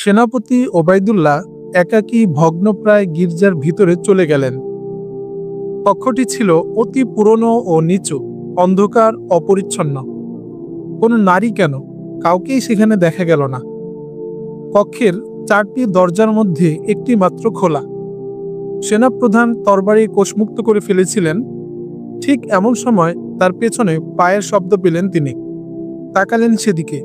সেনাপতি ওবায়দুল্লাহ একাকী ভগ্নপ্রায় গির্জার ভিতরে চলে গেলেন। কক্ষটি ছিল অতি পুরনো ও নিচু, অন্ধকার, অপরিচ্ছন্ন। কোনো নারী কেন, কাউকেই সেখানে দেখা গেল না। কক্ষের 4টি দরজার মধ্যে একটি মাত্র খোলা। সেনাপ্রধান তরবারি কোষমুক্ত করে ফেলেছিলেন। ঠিক এমন সময় তার পেছনে পায়ের শব্দ পেলেন। তিনি তাকালেন সেদিকে।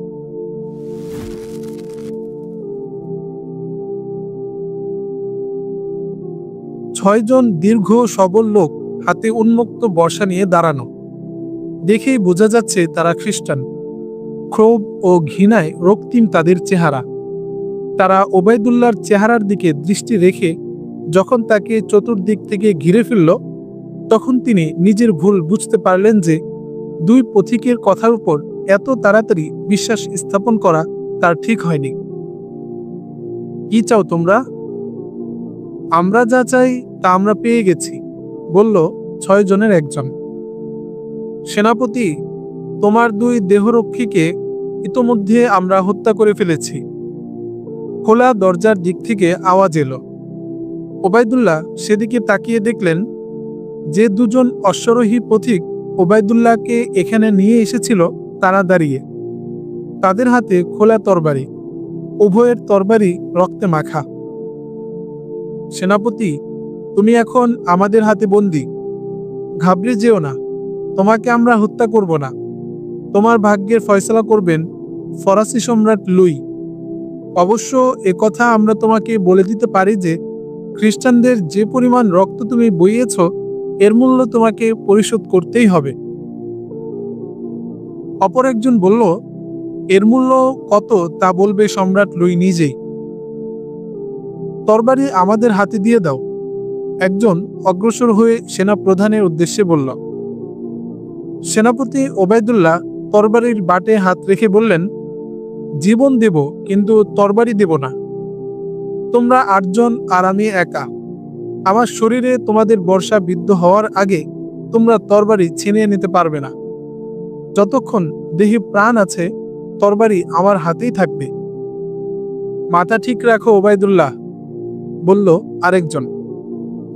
ছয়জন দীর্ঘ সবল লোক হাতে উন্মুক্ত বর্শা নিয়ে দাঁড়ানো। দেখেই বোঝা যাচ্ছে তারা খ্রিস্টান। ক্ষোভ ও ঘৃণায় রক্তিম তাদের চেহারা। তারা ওবায়দুল্লাহর চেহারার দিকে দৃষ্টি রেখে যখন তাকে চতুর্দিক থেকে ঘিরে ফেলল, তখন তিনি নিজের ভুল বুঝতে পারলেন যে দুই পথিকের কথার উপর এত তাড়াতাড়ি বিশ্বাস স্থাপন করা তার ঠিক হয়নি। কি চাও তোমরা? আমরা যা চাই তা আমরা পেয়ে গেছি, বলল 6 জনের একজন। সেনাপতি, তোমার 2 দেহরক্ষীকে ইতোমধ্যে আমরা হত্যা করে ফেলেছি। খোলা দরজার দিক থেকে আওয়াজ এলো। ওবায়দুল্লাহ সেদিকে তাকিয়ে দেখলেন যে 2 জন অশ্বারোহী পথিক ওবায়দুল্লাহকে এখানে নিয়ে এসেছিল তারা দাঁড়িয়ে। তাদের হাতে খোলা তরবারি, উভয়ের তরবারি রক্তে মাখা। সেনাপতি, তুমি এখন আমাদের হাতে বন্দী। ঘাবড়ে যেও না, তোমাকে আমরা হত্যা করব না। তোমার ভাগ্যের ফয়সালা করবেন ফরাসি সম্রাট লুই। অবশ্য একথা আমরা তোমাকে বলে দিতে পারি যে খ্রিস্টানদের যে পরিমাণ রক্ত তুমি বইয়েছ, এর মূল্য তোমাকে পরিশোধ করতেই হবে। অপর একজন বলল, এর মূল্য কত তা বলবে সম্রাট লুই নিজেই। তরবারি আমাদের হাতে দিয়ে দাও, একজন অগ্রসর হয়ে সেনা প্রধানের উদ্দেশ্যে বলল। সেনাপতি ওবায়দুল্লাহ তরবারির বাটে হাত রেখে বললেন, জীবন দেব, কিন্তু তরবারি দেব না। তোমরা 8 জন আর আমি একা। আমার শরীরে তোমাদের বর্ষা বিদ্ধ হওয়ার আগে তোমরা তরবারি ছিনিয়ে নিতে পারবে না। যতক্ষণ দেহে প্রাণ আছে, তরবারি আমার হাতেই থাকবে। মাথা ঠিক রাখো ওবায়দুল্লাহ, বলল আরেকজন।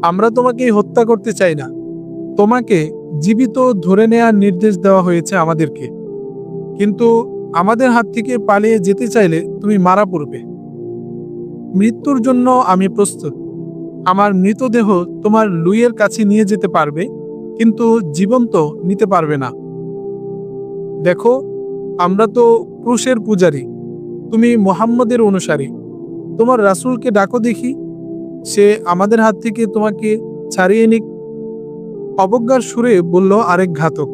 আমরা তোমাকে হত্যা করতে চাই না। তোমাকে জীবিত ধরে নেয়ার নির্দেশ দেওয়া হয়েছে আমাদেরকে, কিন্তু আমাদের হাত থেকে পালিয়ে যেতে চাইলে তুমি মারা পড়বে। মৃত্যুর জন্য আমি প্রস্তুত। আমার মৃতদেহ তোমার লুইয়ের কাছে নিয়ে যেতে পারবে, কিন্তু জীবন্ত নিতে পারবে না। দেখো, আমরা তো ক্রুশের পূজারী, তুমি মুহাম্মদের অনুসারী। তোমার রাসূলকে ডাকো দেখি, সে আমাদের হাত থেকে তোমাকে ছাড়িয়ে নিক। অবজ্ঞার সুরে বলল আরেক ঘাতক।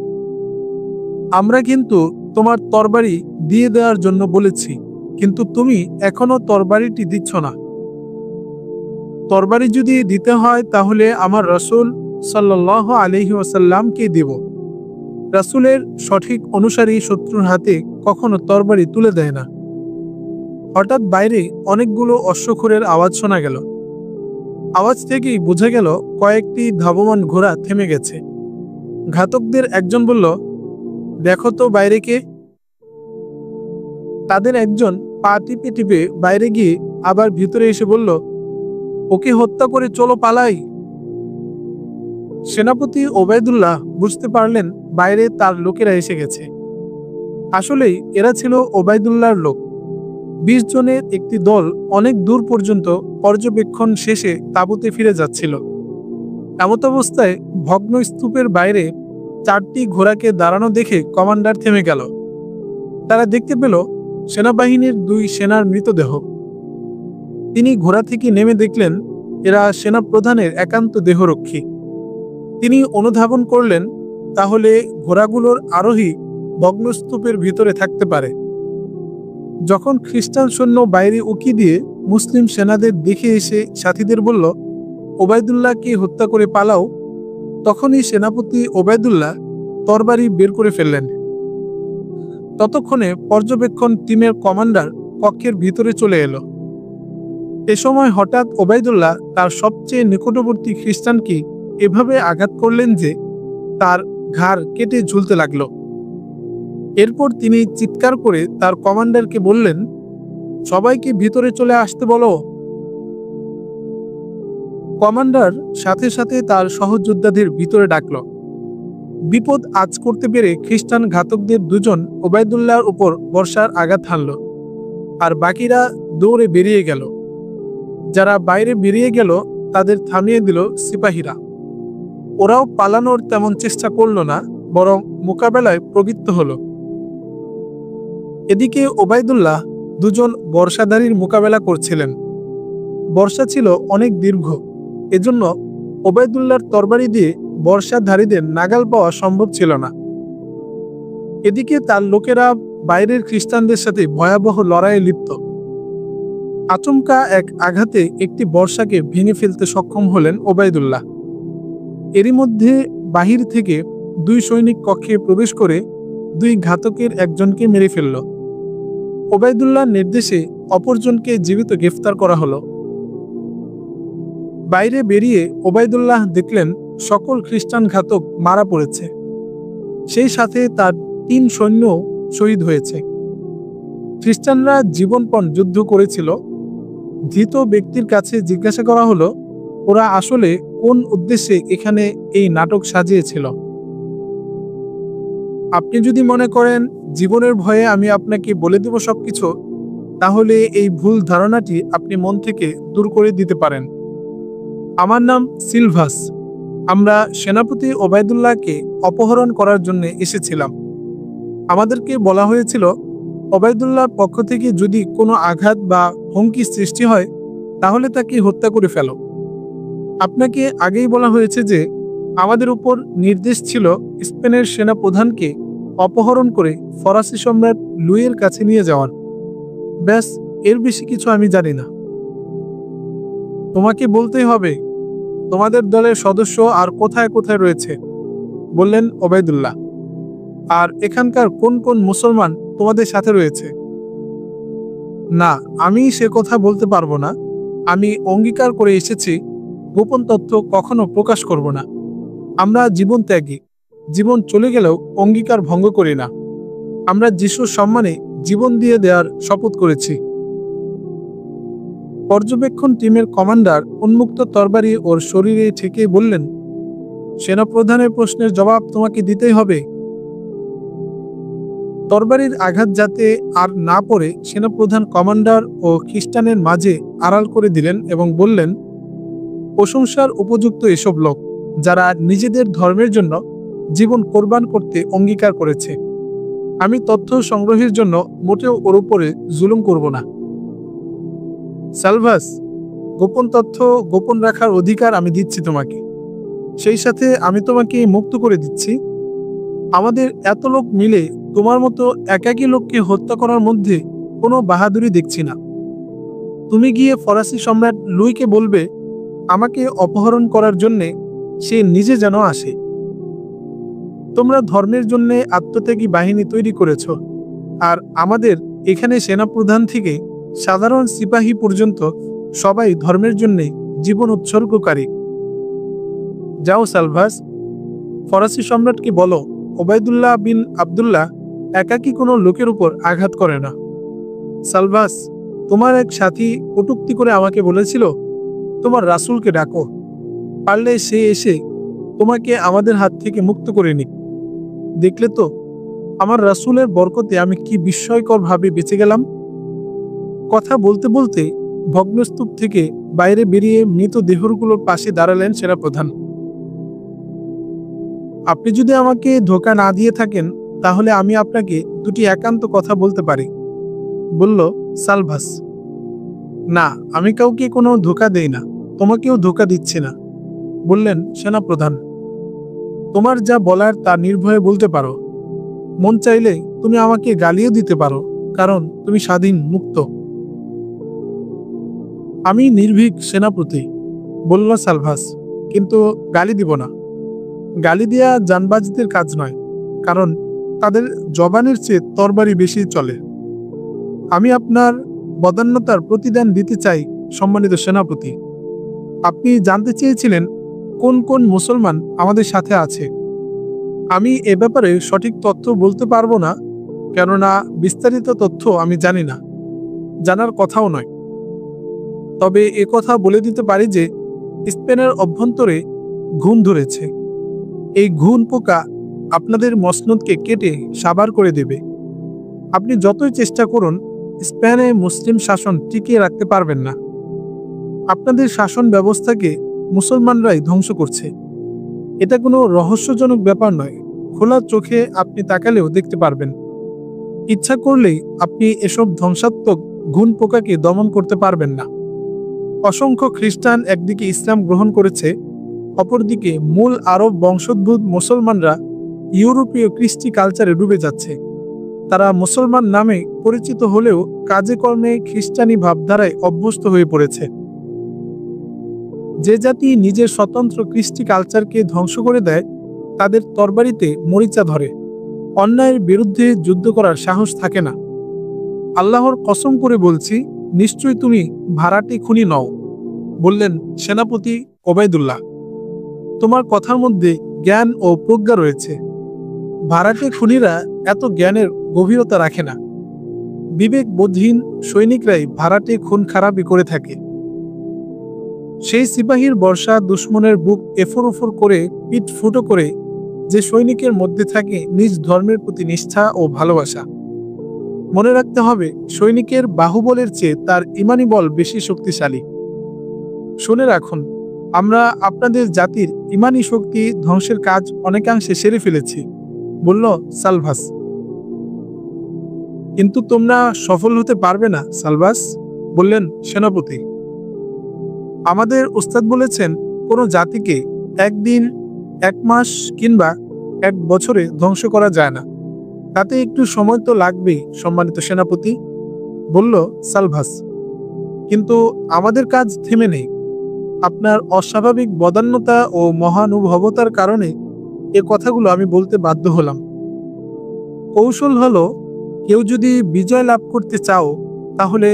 আমরা কিন্তু তোমার তরবারি দিয়ে দেওয়ার জন্য বলেছি, কিন্তু তুমি এখনো তরবারিটি দিচ্ছ না। তরবারি যদি দিতে হয় তাহলে আমার রাসূল সাল্লাল্লাহু আলাইহি ওয়াসাল্লামকে দেব। রাসূলের সঠিক অনুসারী শত্রুর হাতে কখনো তরবারি তুলে দেয় না। হঠাৎ বাইরে অনেকগুলো অশ্বক্ষুরের আওয়াজ শোনা গেল। আওয়াজ থেকেই বোঝা গেল কয়েকটি ধাবমান ঘোড়া থেমে গেছে। ঘাতকদের একজন বলল, দেখো তো বাইরে কে। তাদের একজন পা টিপে টিপে বাইরে গিয়ে আবার ভিতরে এসে বলল, ওকে হত্যা করে চলো পালাই। সেনাপতি ওবায়দুল্লাহ বুঝতে পারলেন বাইরে তার লোকেরা এসে গেছে। আসলেই এরা ছিল ওবায়দুল্লাহর লোক। 20 জনের একটি দল অনেক দূর পর্যন্ত পর্যবেক্ষণ শেষে তাঁবুতে ফিরে যাচ্ছিল। এমত অবস্থায় ভগ্ন স্তূপের বাইরে 4টি ঘোড়াকে দাঁড়ানো দেখে কমান্ডার থেমে গেল। তারা দেখতে পেল সেনাবাহিনীর 2 সেনার মৃতদেহ। তিনি ঘোড়া থেকে নেমে দেখলেন এরা সেনাপ্রধানের একান্ত দেহরক্ষী। তিনি অনুধাবন করলেন, তাহলে ঘোড়াগুলোর আরোহী ভগ্নস্তূপের ভিতরে থাকতে পারে। যখন খ্রিস্টান সৈন্য বাইরে উকি দিয়ে মুসলিম সেনাদের দেখে এসে সাথীদের বলল, ওবায়দুল্লাহকে হত্যা করে পালাও, তখনই সেনাপতি ওবায়দুল্লাহ তরবারি বের করে ফেললেন। ততক্ষণে পর্যবেক্ষণ টিমের কমান্ডার কক্ষের ভিতরে চলে এলো। এ সময় হঠাৎ ওবায়দুল্লাহ তার সবচেয়ে নিকটবর্তী খ্রিস্টানকে এভাবে আঘাত করলেন যে তার ঘাড় কেটে ঝুলতে লাগলো। এরপর তিনি চিৎকার করে তার কমান্ডারকে বললেন, সবাইকে ভিতরে চলে আসতে বলো। কমান্ডার সাথে সাথে তার সহযোদ্ধাদের ভিতরে ডাকল। বিপদ আঁচ করতে পেরে খ্রিস্টান ঘাতকদের দুজন ওবায়দুল্লাহর উপর বর্ষার আঘাত হানল, আর বাকিরা দৌড়ে বেরিয়ে গেল। যারা বাইরে বেরিয়ে গেল তাদের থামিয়ে দিল সিপাহীরা। ওরাও পালানোর তেমন চেষ্টা করল না, বরং মোকাবেলায় প্রবৃত্ত হল। এদিকে ওবায়দুল্লাহ দুজন বর্ষাধারীর মোকাবেলা করছিলেন। বর্ষা ছিল অনেক দীর্ঘ, এজন্য ওবায়দুল্লাহর তরবারি দিয়ে বর্ষাধারীদের নাগাল পাওয়া সম্ভব ছিল না। এদিকে তার লোকেরা বাইরের খ্রিস্টানদের সাথে ভয়াবহ লড়াইয়ে লিপ্ত। আচমকা এক আঘাতে একটি বর্ষাকে ভেঙে ফেলতে সক্ষম হলেন ওবায়দুল্লাহ। এরই মধ্যে বাহির থেকে দুই সৈনিক কক্ষে প্রবেশ করে দুই ঘাতকের একজনকে মেরে ফেলল। ওবায়দুল্লাহর নির্দেশে অপরজনকে জীবিত গ্রেফতার করা হলো। বাইরে বেরিয়ে ওবায়দুল্লাহ দেখলেন সকল খ্রিস্টান ঘাতক মারা পড়েছে, সেই সাথে তার 3 সৈন্য শহীদ হয়েছে। খ্রিস্টানরা জীবনপণ যুদ্ধ করেছিল। ধৃত ব্যক্তির কাছে জিজ্ঞাসা করা হলো, ওরা আসলে কোন উদ্দেশ্যে এখানে এই নাটক সাজিয়েছিল। আপনি যদি মনে করেন জীবনের ভয়ে আমি আপনাকে বলে দেব সবকিছু, তাহলে এই ভুল ধারণাটি আপনি মন থেকে দূর করে দিতে পারেন। আমার নাম সিলভাস। আমরা সেনাপতি ওবায়দুল্লাহকে অপহরণ করার জন্য এসেছিলাম। আমাদেরকে বলা হয়েছিল ওবায়দুল্লাহর পক্ষ থেকে যদি কোনো আঘাত বা হুমকি সৃষ্টি হয় তাহলে তাকে হত্যা করে ফেলো। আপনাকে আগেই বলা হয়েছে যে আমাদের উপর নির্দেশ ছিল স্পেনের সেনা প্রধানকে অপহরণ করে ফরাসি সম্রাট লুইয়ের কাছে নিয়ে যাওয়ার। ব্যাস, এর বেশি কিছু আমি জানি না। তোমাকে বলতেই হবে তোমাদের দলের সদস্য আর কোথায় কোথায় রয়েছে, বললেন ওবায়দুল্লাহ। আর এখানকার কোন কোন মুসলমান তোমাদের সাথে রয়েছে। না, আমি সে কথা বলতে পারবো না। আমি অঙ্গীকার করে এসেছি গোপন তথ্য কখনো প্রকাশ করব না। আমরা জীবন ত্যাগী, জীবন চলে গেলেও অঙ্গীকার ভঙ্গ করি না। আমরা যিশুর সম্মানে জীবন দিয়ে দেওয়ার শপথ করেছি। পর্যবেক্ষণ টিমের কমান্ডার উন্মুক্ত তরবারি ওর শরীরে ঠেকে বললেন, সেনাপ্রধানের প্রশ্নের জবাব তোমাকে দিতেই হবে। তরবারির আঘাত যাতে আর না পড়ে সেনাপ্রধান কমান্ডার ও খ্রিস্টানের মাঝে আড়াল করে দিলেন এবং বললেন, প্রশংসার উপযুক্ত এসব লোক যারা নিজেদের ধর্মের জন্য জীবন কোরবান করতে অঙ্গীকার করেছে। আমি তথ্য সংগ্রহের জন্য মোটেও ওর উপরে জুলুম করব না। সালভাস, গোপন তথ্য গোপন রাখার অধিকার আমি দিচ্ছি তোমাকে। সেই সাথে আমি তোমাকে মুক্ত করে দিচ্ছি। আমাদের এত লোক মিলে তোমার মতো একাকী লোককে হত্যা করার মধ্যে কোনো বাহাদুরি দেখছি না। তুমি গিয়ে ফরাসি সম্রাট লুইকে বলবে আমাকে অপহরণ করার জন্যে সে নিজে যেন আসে। তোমরা ধর্মের জন্য আত্মত্যাগী বাহিনী তৈরি করেছ, আর আমাদের এখানে সেনাপ্রধান থেকে সাধারণ সিপাহী পর্যন্ত সবাই ধর্মের জন্য জীবন উৎসর্গকারী। যাও সালভাস, ফরাসি সম্রাটকে বলো ওবায়দুল্লাহ বিন আবদুল্লাহ একাকী কোনো লোকের উপর আঘাত করে না। সালভাস, তোমার এক সাথী কটূক্তি করে আমাকে বলেছিল তোমার রাসূলকে ডাকো, পারলে সে এসে তোমাকে আমাদের হাত থেকে মুক্ত করে নিক। দেখলে তো আমার রাসূলের বরকতে আমি কি বিস্ময়কর ভাবে বেঁচে গেলাম। কথা বলতে বলতে ভগ্নস্তূপ থেকে বাইরে বেরিয়ে মৃত দেহগুলোর পাশে দাঁড়ালেন সেনাপ্রধান। আপনি যদি আমাকে ধোঁকা না দিয়ে থাকেন তাহলে আমি আপনাকে দুটি একান্ত কথা বলতে পারি, বলল সালভাস। না, আমি কাউকে কোনো ধোঁকা দেই না, তোমাকেও ধোঁকা দিচ্ছি না, বললেন সেনাপ্রধান। তোমার যা বলার তা নির্ভয়ে বলতে পারো। মন চাইলে তুমি আমাকে গালিও দিতে পারো, কারণ তুমি স্বাধীন, মুক্ত। আমি নির্ভীক সেনাপতি, বলল সালভাস, কিন্তু গালি দিব না। গালি দেয়া জানবাজদের কাজ নয়, কারণ তাদের জবানের চেয়ে তরবারি বেশি চলে। আমি আপনার বদান্যতার প্রতিদান দিতে চাই সম্মানিত সেনাপতি। আপনি জানতে চেয়েছিলেন কোন কোন মুসলমান আমাদের সাথে আছে। আমি এ ব্যাপারে সঠিক তথ্য বলতে পারবো না, কেননা বিস্তারিত তথ্য আমি জানি না। জানার কথাও নয়। তবে কথা বলে দিতে পারি যে স্পেনের অভ্যন্তরে ঘুণ ধরেছে। এই ঘুণ পোকা আপনাদের মসনদকে কেটে সাবার করে দেবে। আপনি যতই চেষ্টা করুন, স্পেনে মুসলিম শাসন টিকিয়ে রাখতে পারবেন না। আপনাদের শাসন ব্যবস্থাকে মুসলমানরাই ধ্বংস করছে। এটা কোনো রহস্যজনক ব্যাপার নয়। খোলা চোখে আপনি তাকালেও দেখতে পারবেন। ইচ্ছা করলেই আপনি এসব ধ্বংসাত্মক ঘুণ পোকাকে দমন করতে পারবেন না। অসংখ্য খ্রিস্টান একদিকে ইসলাম গ্রহণ করেছে, অপরদিকে মূল আরব বংশোদ্ভূত মুসলমানরা ইউরোপীয় কৃষ্টি কালচারে ডুবে যাচ্ছে। তারা মুসলমান নামে পরিচিত হলেও কাজে কর্মে খ্রিস্টানি ভাবধারায় অভ্যস্ত হয়ে পড়েছে। যে জাতি নিজের স্বতন্ত্র কৃষ্টি কালচারকে ধ্বংস করে দেয়, তাদের তরবারিতে মরিচা ধরে। অন্যায়ের বিরুদ্ধে যুদ্ধ করার সাহস থাকে না। আল্লাহর কসম করে বলছি, নিশ্চয়ই তুমি ভাড়াটে খুনি নও, বললেন সেনাপতি ওবায়দুল্লাহ। তোমার কথার মধ্যে জ্ঞান ও প্রজ্ঞা রয়েছে। ভাড়াটে খুনিরা এত জ্ঞানের গভীরতা রাখে না। বিবেকবোধহীন সৈনিকরাই ভাড়াটে খুন খারাপি করে থাকে। সেই সিপাহীর বর্ষা দুশ্মনের বুক এফর ওফর করে পিঠ ফুটো করে যে সৈনিকের মধ্যে থাকে নিজ ধর্মের প্রতি নিষ্ঠা ও ভালোবাসা। মনে রাখতে হবে, সৈনিকের বাহুবলের চেয়ে তার ইমানি বল বেশি শক্তিশালী। শুনে রাখুন, আমরা আপনাদের জাতির ইমানি শক্তি ধ্বংসের কাজ অনেকাংশে সেরে ফেলেছি, বলল সালভাস। কিন্তু তোমরা সফল হতে পারবে না সালভাস, বললেন সেনাপতি। আমাদের উস্তাদ বলেছেন, কোনো জাতিকে একদিন, এক মাস কিংবা এক বছরে ধ্বংস করা যায় না। তাতে একটু সময় তো লাগবেই সম্মানিত সেনাপতি, বলল সালভাস। কিন্তু আমাদের কাজ থেমে নেই। আপনার অস্বাভাবিক বদান্যতা ও মহানুভবতার কারণে এ কথাগুলো আমি বলতে বাধ্য হলাম। কৌশল হলো, কেউ যদি বিজয় লাভ করতে চাও, তাহলে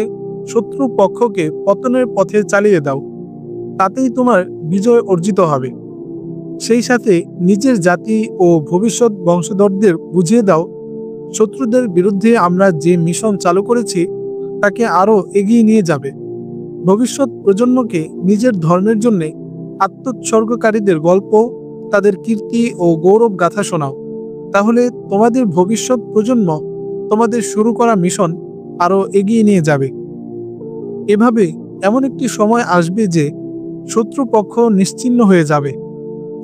শত্রু পক্ষকে পতনের পথে চালিয়ে দাও। তাতেই তোমার বিজয় অর্জিত হবে। সেই সাথে নিজের জাতি ও ভবিষ্যৎ বংশধরদের বুঝিয়ে দাও, শত্রুদের বিরুদ্ধে আমরা যে মিশন চালু করেছি তাকে আরও এগিয়ে নিয়ে যাবে। ভবিষ্যৎ প্রজন্মকে নিজের ধর্মের জন্য আত্মোৎসর্গকারীদের গল্প, তাদের কীর্তি ও গৌরব গাথা শোনাও। তাহলে তোমাদের ভবিষ্যৎ প্রজন্ম তোমাদের শুরু করা মিশন আরও এগিয়ে নিয়ে যাবে। এভাবে এমন একটি সময় আসবে যে শত্রুপক্ষ নিশ্চিহ্ন হয়ে যাবে।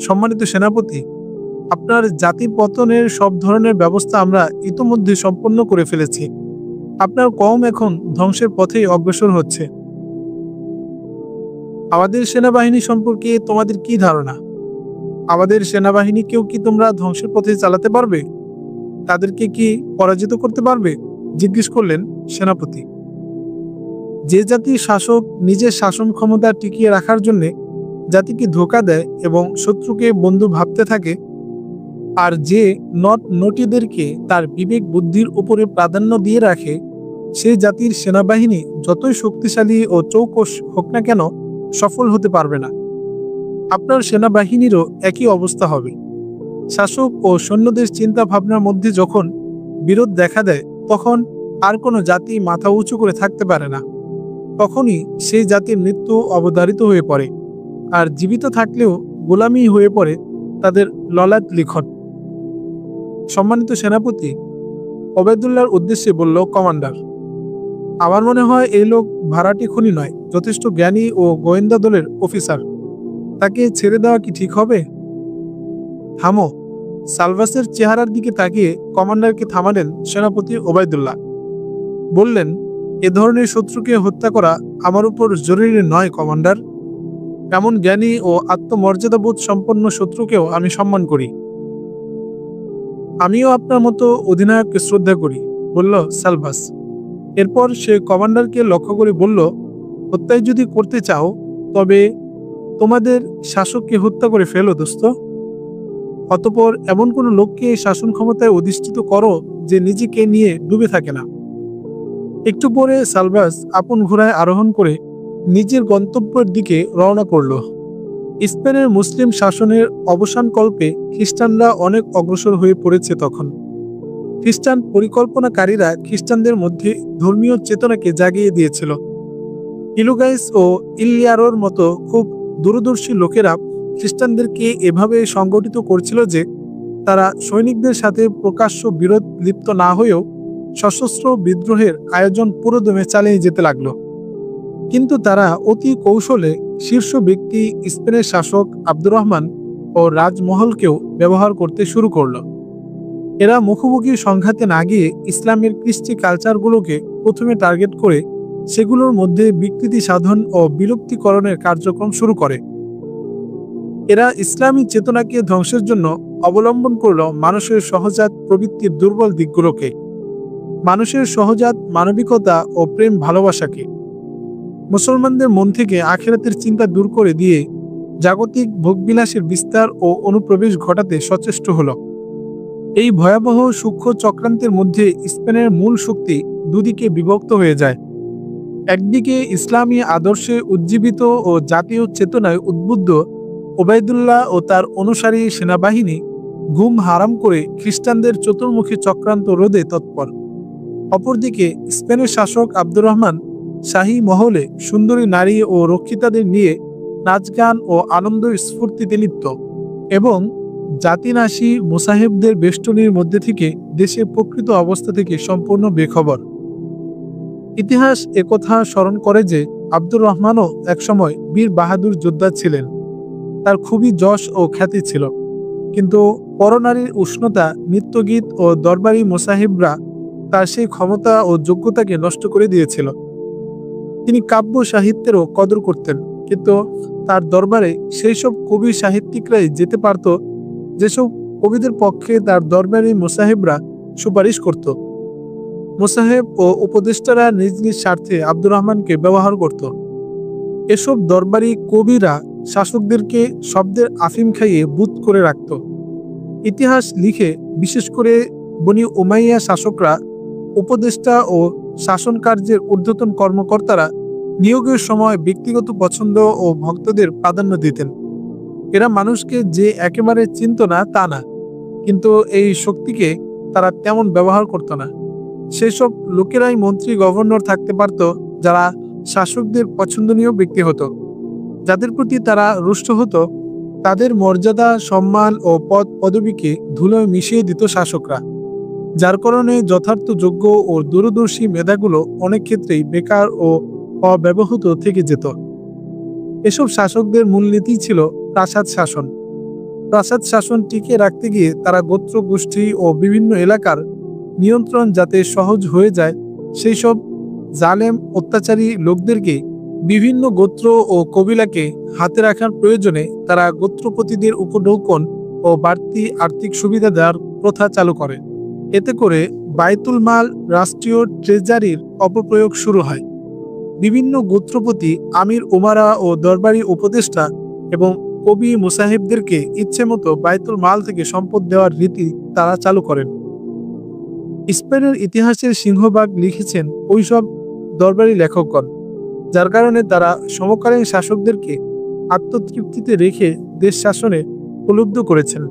সম্মানিত সেনাপতি, আপনার জাতি পতনের সব ধরনের ব্যবস্থা আমরা ইতোমধ্যে সম্পন্ন করে ফেলেছি। আপনার কওম এখন ধ্বংসের পথেই অগ্রসর হচ্ছে। আমাদের সেনাবাহিনী সম্পর্কে তোমাদের কি ধারণা? আমাদের সেনাবাহিনীকেও কি তোমরা ধ্বংসের পথে চালাতে পারবে? তাদেরকে কি পরাজিত করতে পারবে? জিজ্ঞেস করলেন সেনাপতি। যে জাতির শাসক নিজের শাসন ক্ষমতা টিকিয়ে রাখার জন্য জাতিকে ধোঁকা দেয় এবং শত্রুকে বন্ধু ভাবতে থাকে, আর যে নটীদেরকে তার বিবেক বুদ্ধির উপরে প্রাধান্য দিয়ে রাখে, সে জাতির সেনাবাহিনী যতই শক্তিশালী ও চৌকস হোক না কেন, সফল হতে পারবে না। আপনার সেনাবাহিনীরও একই অবস্থা হবে। শাসক ও সৈন্যদের চিন্তা ভাবনার মধ্যে যখন বিরোধ দেখা দেয়, তখন আর কোনো জাতি মাথা উঁচু করে থাকতে পারে না। তখনই সেই জাতির মৃত্যু অবধারিত হয়ে পড়ে, আর জীবিত থাকলেও গোলামি হয়ে পড়ে তাদের ললাট লিখন। সম্মানিত সেনাপতি, ওবায়দুল্লাহর উদ্দেশ্যে বলল কমান্ডার, আমার মনে হয় এই লোক ভাড়াটি খুনি নয়, যথেষ্ট জ্ঞানী ও গোয়েন্দা দলের অফিসার। তাকে ছেড়ে দেওয়া কি ঠিক হবে? থামো। সালভাসের চেহারার দিকে তাকিয়ে কমান্ডারকে থামালেন সেনাপতি ওবায়দুল্লাহ। বললেন, এ ধরনের শত্রুকে হত্যা করা আমার উপর জরুরি নয় কমান্ডার। এমন জ্ঞানী ও আত্মমর্যাদাবোধ সম্পন্ন শত্রুকেও আমি সম্মান করি। আমিও আপনার মতো অধিনায়ককে শ্রদ্ধা করি, বলল সালভাস। এরপর সে কমান্ডারকে লক্ষ্য করে বলল, হত্যায় যদি করতে চাও, তবে তোমাদের শাসককে হত্যা করে ফেলো দোস্ত। অতঃপর এমন কোনো লোককে শাসন ক্ষমতায় অধিষ্ঠিত করো যে নিজেকে নিয়ে ডুবে থাকে না। একটু পরে সালভাস আপন ঘোড়ায় আরোহণ করে নিজের গন্তব্যের দিকে রওনা করল। স্পেনের মুসলিম শাসনের অবসানকল্পে খ্রিস্টানরা অনেক অগ্রসর হয়ে পড়েছে তখন। খ্রিস্টান পরিকল্পনাকারীরা খ্রিস্টানদের মধ্যে ধর্মীয় চেতনাকে জাগিয়ে দিয়েছিল। ইলুগাইস ও ইলিয়ারোর মতো খুব দূরদর্শী লোকেরা খ্রিস্টানদেরকে এভাবে সংগঠিত করছিল যে তারা সৈনিকদের সাথে প্রকাশ্য বিরোধ লিপ্ত না হয়েও সশস্ত্র বিদ্রোহের আয়োজন পুরোদমে চালিয়ে যেতে লাগলো। কিন্তু তারা অতি কৌশলে শীর্ষ ব্যক্তি স্পেনের শাসক আব্দুর রহমান ও রাজমহলকেও ব্যবহার করতে শুরু করল। এরা মুখোমুখি সংঘাতে না গিয়ে ইসলামের কৃষ্টি কালচারগুলোকে প্রথমে টার্গেট করে সেগুলোর মধ্যে বিকৃতি সাধন ও বিলুপ্তিকরণের কার্যক্রম শুরু করে। এরা ইসলামী চেতনাকে ধ্বংসের জন্য অবলম্বন করল মানুষের সহজাত প্রবৃত্তির দুর্বল দিকগুলোকে, মানুষের সহজাত মানবিকতা ও প্রেম ভালোবাসাকে। মুসলমানদের মন থেকে আখিরাতের চিন্তা দূর করে দিয়ে জাগতিক ভোগবিলাসের বিস্তার ও অনুপ্রবেশ ঘটাতে সচেষ্ট হল। এই ভয়াবহ সূক্ষ্ম চক্রান্তের মধ্যে স্পেনের মূল শক্তি দুদিকে বিভক্ত হয়ে যায়। একদিকে ইসলামী আদর্শে উজ্জীবিত ও জাতীয় চেতনায় উদ্বুদ্ধ ওবায়দুল্লাহ ও তার অনুসারী সেনাবাহিনী ঘুম হারাম করে খ্রিস্টানদের চতুর্মুখী চক্রান্ত রোধে তৎপর। অপরদিকে স্পেনের শাসক আব্দুর রহমান শাহী মহলে সুন্দরী নারী ও রক্ষিতাদের নিয়ে নাচ গান ও আনন্দ স্ফূর্তিতে লিপ্ত এবং জাতিনাশী মুসাহেবদের বেষ্টনীর মধ্যে থেকে দেশের প্রকৃত অবস্থা থেকে সম্পূর্ণ বেখবর। ইতিহাস একথা স্মরণ করে যে আব্দুর রহমানও একসময় বীর বাহাদুর যোদ্ধা ছিলেন। তার খুবই যশ ও খ্যাতি ছিল, কিন্তু পরনারীর উষ্ণতা, নৃত্যগীত ও দরবারি মোসাহিবরা তার সেই ক্ষমতা ও যোগ্যতাকে নষ্ট করে দিয়েছিল। তিনি কাব্য সাহিত্যেরও কদর করতেন, কিন্তু তার দরবারে সেই সব কবি সাহিত্যিকরাই যেতে পারত যেসব কবিদের পক্ষে তার দরবারি মোসাহেবরা সুপারিশ করত। মোসাহেব ও উপদেষ্টারা নিজ নিজ স্বার্থে আব্দুর রহমানকে ব্যবহার করত। এসব দরবারি কবিরা শাসকদেরকে শব্দের আফিম খাইয়ে বুত করে রাখত। ইতিহাস লিখে বিশেষ করে বনি উমাইয়া শাসকরা, উপদেষ্টা ও শাসন কার্যের ঊর্ধ্বতন কর্মকর্তারা নিয়োগের সময় ব্যক্তিগত পছন্দ ও ভক্তদের প্রাধান্য দিতেন। এরা মানুষকে যে একেবারে চিনত না তা না, কিন্তু এই শক্তিকে তারা তেমন ব্যবহার করত না। সেসব লোকেরাই মন্ত্রী, গভর্নর থাকতে পারত যারা শাসকদের পছন্দনীয় ব্যক্তি হতো। যাদের প্রতি তারা রুষ্ট হতো তাদের মর্যাদা, সম্মান ও পদ পদবীকে ধুলোয় মিশিয়ে দিত শাসকরা, যার কারণে যথার্থ যোগ্য ও দূরদর্শী মেধাগুলো অনেক ক্ষেত্রেই বেকার ও অব্যবহৃত থেকে যেত। এসব শাসকদের মূলনীতি ছিল প্রাসাদ শাসন। প্রাসাদ শাসন টিকে রাখতে গিয়ে তারা গোত্র, গোষ্ঠী ও বিভিন্ন এলাকার নিয়ন্ত্রণ যাতে সহজ হয়ে যায় সেই সব জালেম, অত্যাচারী লোকদেরকে বিভিন্ন গোত্র ও কবিলাকে হাতে রাখার প্রয়োজনে তারা গোত্রপতিদের উপঢৌকন ও বাড়তি আর্থিক সুবিধা দেওয়ার প্রথা চালু করে। এতে করে বায়তুল মাল, রাষ্ট্রীয় ট্রেজারির অপপ্রয়োগ শুরু হয়। বিভিন্ন গোত্রপতি, আমির উমারা ও দরবারি উপদেষ্টা এবং কবি মুসাহিবদেরকে ইচ্ছেমতো বায়তুল মাল থেকে সম্পদ দেওয়ার রীতি তারা চালু করেন। স্পেনের ইতিহাসের সিংহভাগ লিখেছেন ওইসব দরবারি লেখকগণ, যার কারণে তারা সমকালীন শাসকদেরকে আত্মতৃপ্তিতে রেখে দেশ শাসনে প্রলুব্ধ করেছেন।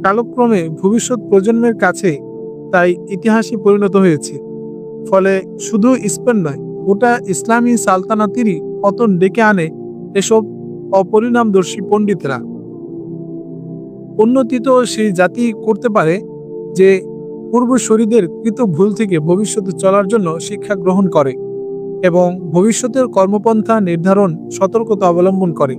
কালক্রমে ভবিষ্যৎ প্রজন্মের কাছে তাই ইতিহাসে পরিণত হয়েছে। ফলে শুধু স্পেন নয়, গোটা ইসলামী সালতানাতেরই পতন ডেকে আনে এসব অপরিণামদর্শী পণ্ডিতরা। উন্নতি তো সেই জাতি করতে পারে যে পূর্বসূরীদের কৃত ভুল থেকে ভবিষ্যতে চলার জন্য শিক্ষা গ্রহণ করে এবং ভবিষ্যতের কর্মপন্থা নির্ধারণ সতর্কতা অবলম্বন করে।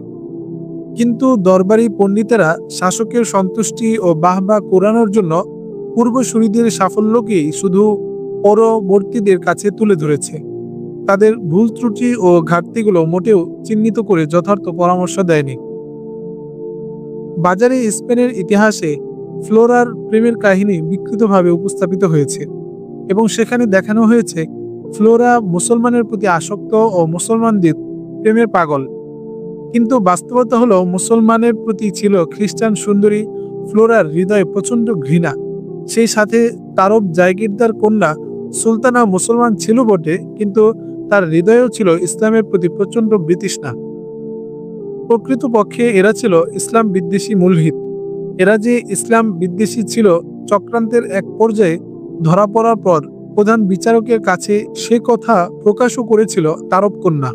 কিন্তু দরবারি পণ্ডিতেরা শাসকের সন্তুষ্টি ও বাহবা কুড়ানোর জন্য পূর্বসূরীদের সাফল্যকেই শুধু পরবর্তীদের কাছে তুলে ধরেছে। তাদের ভুল ত্রুটি ও ঘাটতিগুলো মোটেও চিহ্নিত করে যথার্থ পরামর্শ দেয়নি। বাজারে স্পেনের ইতিহাসে ফ্লোরার প্রেমের কাহিনী বিকৃতভাবে উপস্থাপিত হয়েছে এবং সেখানে দেখানো হয়েছে ফ্লোরা মুসলমানের প্রতি আসক্ত ও মুসলমানদের প্রেমের পাগল। কিন্তু বাস্তবতা হলো মুসলমানের প্রতি ছিল খ্রিস্টান সুন্দরী ফ্লোরার হৃদয়ে প্রচণ্ড ঘৃণা। সেই সাথে তারব জায়গিরদার কন্যা সুলতানা মুসলমান ছিল বটে, কিন্তু তার হৃদয়েও ছিল ইসলামের প্রতি প্রচণ্ড বিতৃষ্ণা। প্রকৃতপক্ষে এরা ছিল ইসলাম বিদ্বেষী মুলহিদ। এরা যে ইসলাম বিদ্বেষী ছিল, চক্রান্তের এক পর্যায়ে ধরা পড়ার পর প্রধান বিচারকের কাছে সে কথা প্রকাশও করেছিল তারব কন্যা।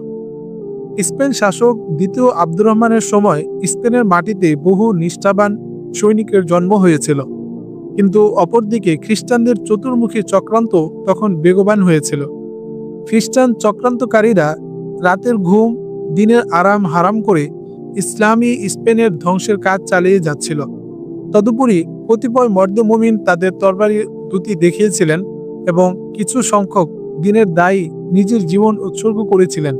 স্পেন শাসক দ্বিতীয় আব্দুর রহমানের সময় স্পেনের মাটিতে বহু নিষ্ঠাবান সৈনিকের জন্ম হয়েছিল, কিন্তু অপরদিকে খ্রিস্টানদের চতুর্মুখী চক্রান্ত তখন বেগবান হয়েছিল। খ্রিস্টান চক্রান্তকারীরা রাতের ঘুম দিনের আরাম হারাম করে ইসলামী স্পেনের ধ্বংসের কাজ চালিয়ে যাচ্ছিল। তদুপরি কতিপয় মর্দে মুমিন তাদের তরবারি দুটি দেখিয়েছিলেন এবং কিছু সংখ্যক দিনের দায়ী নিজের জীবন উৎসর্গ করেছিলেন।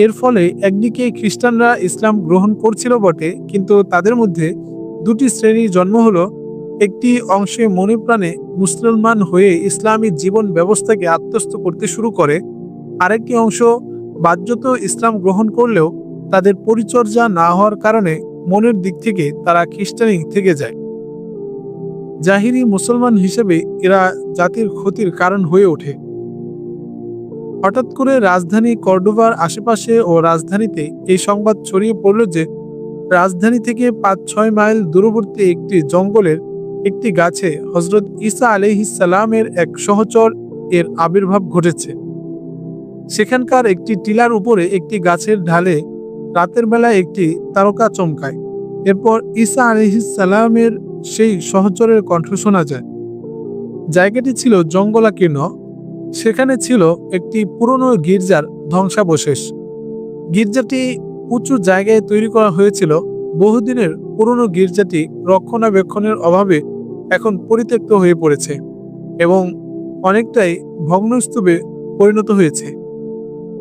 এর ফলে একদিকে খ্রিস্টানরা ইসলাম গ্রহণ করছিল বটে, কিন্তু তাদের মধ্যে দুটি শ্রেণীর জন্ম হলো। একটি অংশে মনে প্রাণে মুসলমান হয়ে ইসলামী জীবন ব্যবস্থাকে আত্মস্থ করতে শুরু করে, আরেকটি অংশ বাহ্যত ইসলাম গ্রহণ করলেও তাদের পরিচর্যা না হওয়ার কারণে মনের দিক থেকে তারা খ্রিস্টানি থেকে যায়। জাহিরি মুসলমান হিসেবে এরা জাতির ক্ষতির কারণ হয়ে ওঠে। হঠাৎ করে রাজধানী কর্ডোবার আশেপাশে ও রাজধানীতে এই সংবাদ ছড়িয়ে পড়ল যে রাজধানী থেকে ৫-৬ মাইল দূরবর্তী একটি জঙ্গলের একটি গাছে হযরত ঈসা আলাইহিস সালামের এক সহচর এর আবির্ভাব ঘটেছে। সেখানকার একটি টিলার উপরে একটি গাছের ঢালে রাতের বেলা একটি তারকা চমকায়। এরপর ঈসা আলাইহিস সালামের সেই সহচরের কণ্ঠ শোনা যায়। জায়গাটি ছিল জঙ্গলাকীর্ণ। সেখানে ছিল একটি পুরনো গির্জার ধ্বংসাবশেষ। গির্জাটি উঁচু জায়গায় তৈরি করা হয়েছিল। বহুদিনের পুরনো গির্জাটি রক্ষণাবেক্ষণের অভাবে এখন পরিত্যক্ত হয়ে পড়েছে এবং অনেকটাই ভগ্নস্তূপে পরিণত হয়েছে।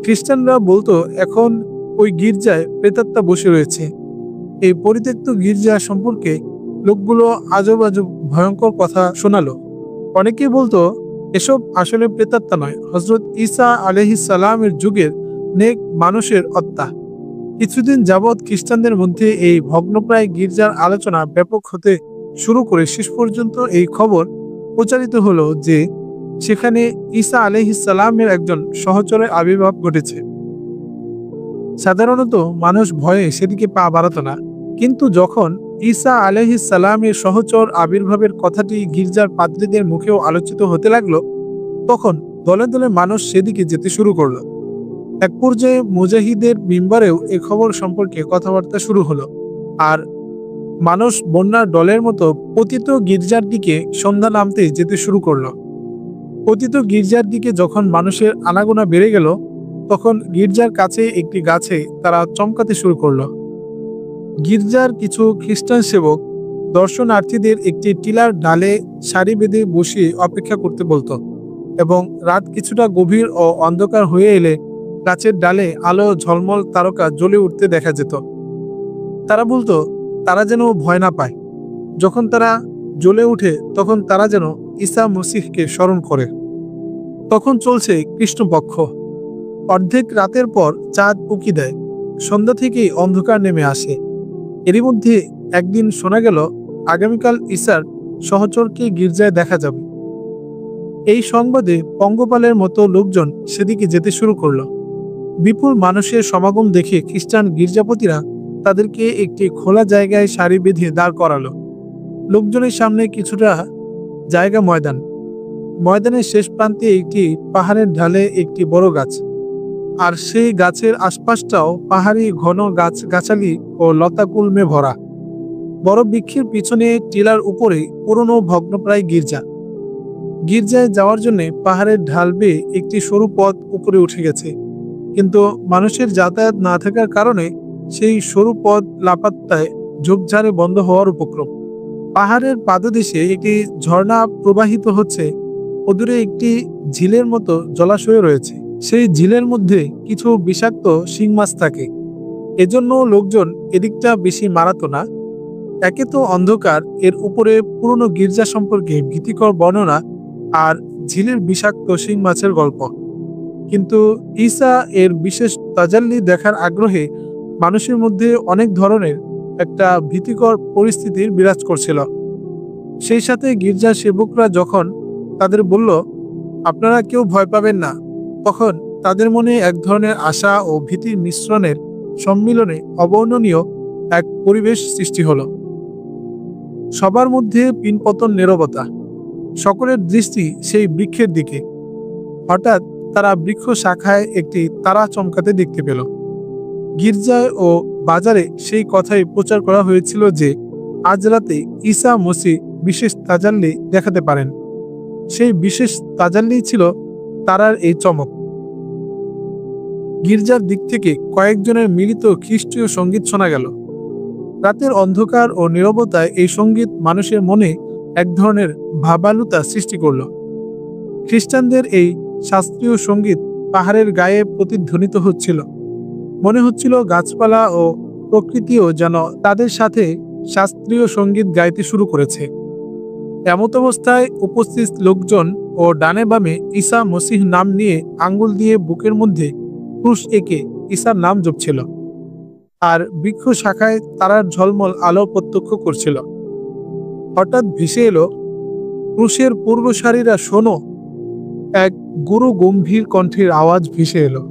খ্রিস্টানরা বলতো এখন ওই গির্জায় প্রেতাত্মা বসে রয়েছে। এই পরিত্যক্ত গির্জা সম্পর্কে লোকগুলো আজব আজব ভয়ঙ্কর কথা শোনালো। অনেকেই বলতো এসব আসলে প্রেতাত্মা নয়, হযরত ঈসা আলাইহিস সালামের যুগের নেক মানুষের আত্মা। কিছুদিন যাবৎ খ্রিস্টানদের মধ্যে এই ভগ্নপ্রায় গির্জার আলোচনা ব্যাপক হতে শুরু করে শেষ পর্যন্ত এই খবর প্রচারিত হলো যে সেখানে ঈসা আলাইহিস সালামের একজন সহচরের আবির্ভাব ঘটেছে। সাধারণত মানুষ ভয়ে সেদিকে পা বাড়াতো না, কিন্তু যখন ঈসা আলাইহিস সালামের সহচর আবির্ভাবের কথাটি গির্জার পাদ্রীদের মুখেও আলোচিত হতে লাগলো, তখন দলে দলে মানুষ সেদিকে যেতে শুরু করলো। এক পর্যায়ে মুজাহিদের মিম্বারেও এ খবর সম্পর্কে কথাবার্তা শুরু হলো, আর মানুষ বন্যার দলের মতো পতিত গির্জার দিকে সন্ধ্যা নামতে যেতে শুরু করলো। পতিত গির্জার দিকে যখন মানুষের আনাগোনা বেড়ে গেল, তখন গির্জার কাছে একটি গাছে তারা চমকাতে শুরু করলো। গির্জার কিছু খ্রিস্টান সেবক দর্শনার্থীদের একটি টিলার ডালে সারি বেঁধে বসিয়ে অপেক্ষা করতে বলতো এবং রাত কিছুটা গভীর ও অন্ধকার হয়ে এলে গাছের ডালে আলো ঝলমল তারকা জ্বলে উঠতে দেখা যেত। তারা বলতো তারা যেন ভয় না পায়। যখন তারা জ্বলে উঠে তখন তারা যেন ঈসা মসিহকে স্মরণ করে। তখন চলছে কৃষ্ণপক্ষ। অর্ধেক রাতের পর চাঁদ উঁকি দেয়। সন্ধ্যা থেকেই অন্ধকার নেমে আসে। এরই মধ্যে একদিন শোনা গেল আগামীকাল ঈসার সহচরকে গির্জায় দেখা যাবে। এই সংবাদে পঙ্গপালের মতো লোকজন সেদিকে যেতে শুরু করলো। বিপুল মানুষের সমাগম দেখে খ্রিস্টান গির্জাপতিরা তাদেরকে একটি খোলা জায়গায় সারি বেঁধে দাঁড় করালো। লোকজনের সামনে কিছুটা জায়গা ময়দান। ময়দানের শেষ প্রান্তে একটি পাহাড়ের ঢালে একটি বড় গাছ, আর সেই গাছের আশপাশটাও পাহাড়ি ঘন গাছগাছালি ও লতাকুলমে ভরা। বড় বৃক্ষের পিছনে টিলার উপরে পুরনো ভগ্নপ্রায় গির্জা। গির্জায় যাওয়ার জন্য পাহাড়ের ঢাল বেয়ে একটি সরু পথ উপরে উঠে গেছে, কিন্তু মানুষের যাতায়াত না থাকার কারণে সেই সরু পথ লাপাত্তায় ঝোপঝাড়ে বন্ধ হওয়ার উপক্রম। পাহাড়ের পাদদেশে একটি ঝর্ণা প্রবাহিত হচ্ছে। অদূরে একটি ঝিলের মতো জলাশয় রয়েছে। সেই ঝিলের মধ্যে কিছু বিষাক্ত শিং মাছ থাকে। এজন্য লোকজন এদিকটা বেশি মারাতো না। একে তো অন্ধকার, এর উপরে পুরনো গির্জা সম্পর্কে ভীতিকর বর্ণনা আর ঝিলের বিষাক্ত শিং মাছের গল্প। কিন্তু ঈসা এর বিশেষ তাজাল্লি দেখার আগ্রহে মানুষের মধ্যে অনেক ধরনের একটা ভীতিকর পরিস্থিতির বিরাজ করছিল। সেই সাথে গির্জার সেবকরা যখন তাদের বলল আপনারা কেউ ভয় পাবেন না, তখন তাদের মনে এক ধরনের আশা ও ভীতির মিশ্রণের সম্মিলনে অবর্ণনীয় এক পরিবেশ সৃষ্টি হলো। সবার মধ্যে পিনপতন নীরবতা। সকলের দৃষ্টি সেই বৃক্ষের দিকে। হঠাৎ তারা বৃক্ষ শাখায় একটি তারা চমকাতে দেখতে পেল। গির্জায় ও বাজারে সেই কথাই প্রচার করা হয়েছিল যে আজ রাতে ঈসা মসীহ বিশেষ তাজাল্লি দেখাতে পারেন। সেই বিশেষ তাজাল্লি ছিল তারার এই চমক। গির্জার দিক থেকে কয়েকজনের মিলিত খ্রিস্টীয় সঙ্গীত শোনা গেল। রাতের অন্ধকার ও নীরবতায় এই সঙ্গীত মানুষের মনে এক ধরনের ভাবালুতা সৃষ্টি করল। খ্রিস্টানদের এই শাস্ত্রীয় সঙ্গীত পাহাড়ের গায়ে প্রতিধ্বনিত হচ্ছিল। মনে হচ্ছিল গাছপালা ও প্রকৃতিও যেন তাদের সাথে শাস্ত্রীয় সঙ্গীত গাইতে শুরু করেছে। এমত অবস্থায় উপস্থিত লোকজন ও ডানে বামে ঈসা মসীহ নাম নিয়ে আঙ্গুল দিয়ে বুকের মধ্যে ক্রুশ এঁকে ঈসার নাম জপছিল, আর বৃক্ষ শাখায় তারার ঝলমল আলো প্রত্যক্ষ করছিল। হঠাৎ ভেসে এলো, ক্রুশের পূর্বসারীরা শোনো, এক গুরু গম্ভীর কণ্ঠের আওয়াজ ভেসে এলো।